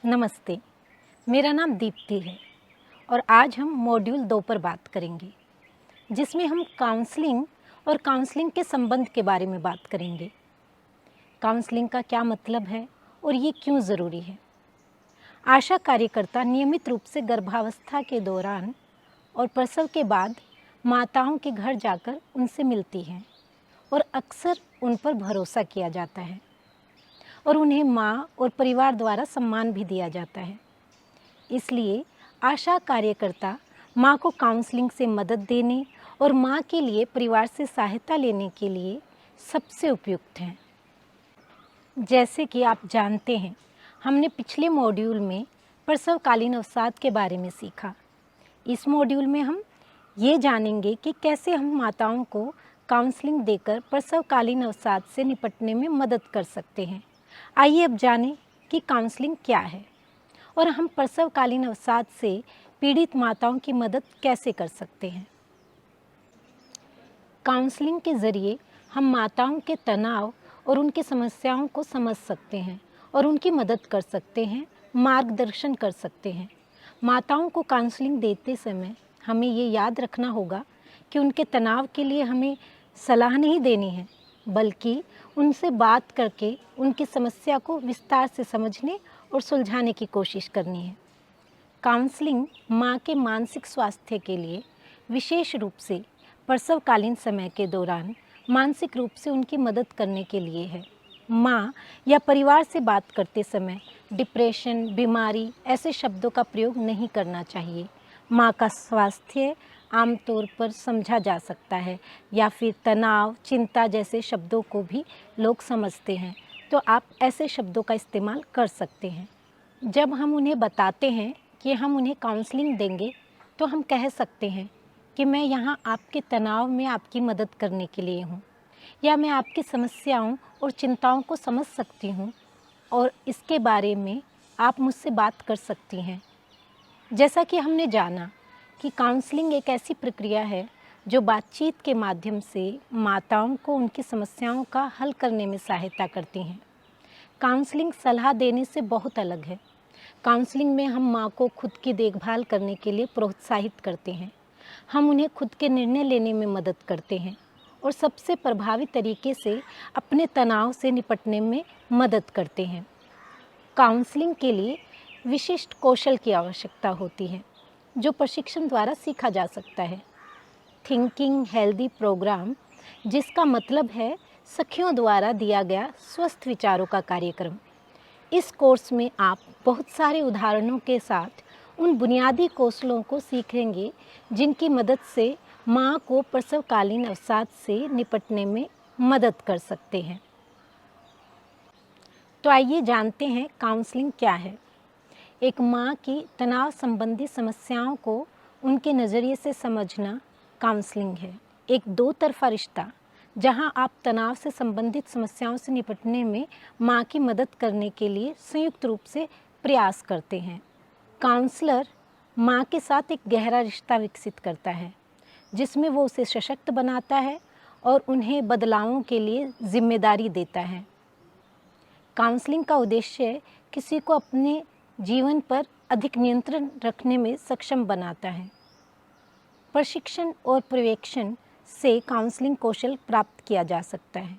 नमस्ते, मेरा नाम दीप्ति है और आज हम मॉड्यूल 2 पर बात करेंगे, जिसमें हम काउंसलिंग और काउंसलिंग के संबंध के बारे में बात करेंगे। काउंसलिंग का क्या मतलब है और ये क्यों ज़रूरी है। आशा कार्यकर्ता नियमित रूप से गर्भावस्था के दौरान और प्रसव के बाद माताओं के घर जाकर उनसे मिलती हैं और अक्सर उन पर भरोसा किया जाता है और उन्हें माँ और परिवार द्वारा सम्मान भी दिया जाता है। इसलिए आशा कार्यकर्ता माँ को काउंसलिंग से मदद देने और माँ के लिए परिवार से सहायता लेने के लिए सबसे उपयुक्त हैं। जैसे कि आप जानते हैं, हमने पिछले मॉड्यूल में प्रसवकालीन अवसाद के बारे में सीखा। इस मॉड्यूल में हम ये जानेंगे कि कैसे हम माताओं को काउंसलिंग देकर प्रसवकालीन अवसाद से निपटने में मदद कर सकते हैं। आइए अब जानें कि काउंसलिंग क्या है और हम प्रसवकालीन अवसाद से पीड़ित माताओं की मदद कैसे कर सकते हैं। काउंसलिंग के ज़रिए हम माताओं के तनाव और उनकी समस्याओं को समझ सकते हैं और उनकी मदद कर सकते हैं, मार्गदर्शन कर सकते हैं। माताओं को काउंसलिंग देते समय हमें ये याद रखना होगा कि उनके तनाव के लिए हमें सलाह नहीं देनी है, बल्कि उनसे बात करके उनकी समस्या को विस्तार से समझने और सुलझाने की कोशिश करनी है। काउंसलिंग माँ के मानसिक स्वास्थ्य के लिए, विशेष रूप से प्रसवकालीन समय के दौरान मानसिक रूप से उनकी मदद करने के लिए है। माँ या परिवार से बात करते समय डिप्रेशन, बीमारी ऐसे शब्दों का प्रयोग नहीं करना चाहिए। माँ का स्वास्थ्य आमतौर पर समझा जा सकता है या फिर तनाव, चिंता जैसे शब्दों को भी लोग समझते हैं, तो आप ऐसे शब्दों का इस्तेमाल कर सकते हैं। जब हम उन्हें बताते हैं कि हम उन्हें काउंसलिंग देंगे, तो हम कह सकते हैं कि मैं यहाँ आपके तनाव में आपकी मदद करने के लिए हूँ, या मैं आपकी समस्याओं और चिंताओं को समझ सकती हूँ और इसके बारे में आप मुझसे बात कर सकती हैं। जैसा कि हमने जाना कि काउंसलिंग एक ऐसी प्रक्रिया है जो बातचीत के माध्यम से माताओं को उनकी समस्याओं का हल करने में सहायता करती हैं। काउंसलिंग सलाह देने से बहुत अलग है। काउंसलिंग में हम माँ को खुद की देखभाल करने के लिए प्रोत्साहित करते हैं। हम उन्हें खुद के निर्णय लेने में मदद करते हैं और सबसे प्रभावी तरीके से अपने तनाव से निपटने में मदद करते हैं। काउंसलिंग के लिए विशिष्ट कौशल की आवश्यकता होती है, जो प्रशिक्षण द्वारा सीखा जा सकता है। थिंकिंग हेल्दी प्रोग्राम, जिसका मतलब है सखियों द्वारा दिया गया स्वस्थ विचारों का कार्यक्रम। इस कोर्स में आप बहुत सारे उदाहरणों के साथ उन बुनियादी कौशलों को सीखेंगे जिनकी मदद से माँ को प्रसवकालीन अवसाद से निपटने में मदद कर सकते हैं। तो आइए जानते हैं काउंसलिंग क्या है। एक माँ की तनाव संबंधी समस्याओं को उनके नज़रिए से समझना काउंसलिंग है। एक दो तरफा रिश्ता जहां आप तनाव से संबंधित समस्याओं से निपटने में माँ की मदद करने के लिए संयुक्त रूप से प्रयास करते हैं। काउंसलर माँ के साथ एक गहरा रिश्ता विकसित करता है, जिसमें वो उसे सशक्त बनाता है और उन्हें बदलावों के लिए जिम्मेदारी देता है। काउंसलिंग का उद्देश्य किसी को अपने जीवन पर अधिक नियंत्रण रखने में सक्षम बनाता है। प्रशिक्षण और पर्यवेक्षण से काउंसलिंग कौशल प्राप्त किया जा सकता है।